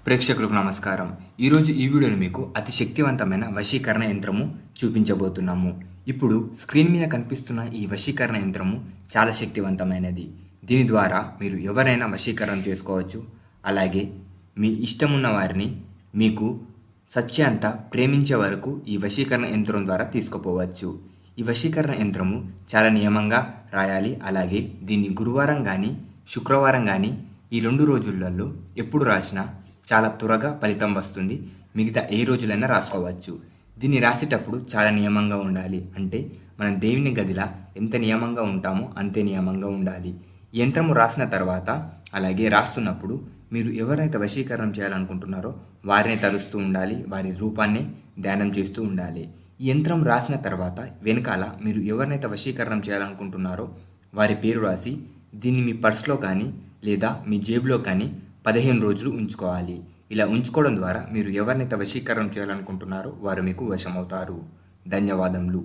ప్రేక్షకులకు నమస్కారం. ఈరోజు ఈ వీడియోలో మీకు అతి శక్తివంతమైన వశీకరణ యంత్రము చూపించబోతున్నాము. ఇప్పుడు స్క్రీన్ మీద కనిపిస్తున్న ఈ వశీకరణ యంత్రము చాలా శక్తివంతమైనది. దీని ద్వారా మీరు ఎవరైనా వశీకరణ చేసుకోవచ్చు. అలాగే మీ ఇష్టమున్న వారిని మీకు సత్యాంత ప్రేమించే వరకు ఈ వశీకరణ యంత్రం ద్వారా తీసుకుపోవచ్చు. ఈ వశీకరణ యంత్రము చాలా నియమంగా రాయాలి. అలాగే దీన్ని గురువారం కానీ శుక్రవారం కానీ ఈ 2 రోజులలో ఎప్పుడు రాసినా చాలా త్వరగా ఫలితం వస్తుంది. మిగతా ఏ రోజులైనా రాసుకోవచ్చు. దీన్ని రాసేటప్పుడు చాలా నియమంగా ఉండాలి. అంటే మనం దేవుని గదిలా ఎంత నియమంగా ఉంటామో అంతే నియమంగా ఉండాలి. ఈ యంత్రము రాసిన తర్వాత అలాగే రాస్తున్నప్పుడు మీరు ఎవరైతే వశీకరణం చేయాలనుకుంటున్నారో వారిని తలుస్తూ ఉండాలి. వారి రూపాన్ని ధ్యానం చేస్తూ ఉండాలి. ఈ యంత్రం రాసిన తర్వాత వెనకాల మీరు ఎవరినైతే వశీకరణం చేయాలనుకుంటున్నారో వారి పేరు రాసి దీన్ని మీ పర్స్లో కానీ లేదా మీ జేబులో కానీ 15 రోజులు ఉంచుకోవాలి. ఇలా ఉంచుకోవడం ద్వారా మీరు ఎవరినైతే వశీకరణం చేయాలనుకుంటున్నారో వారు మీకు వశమవుతారు. ధన్యవాదములు.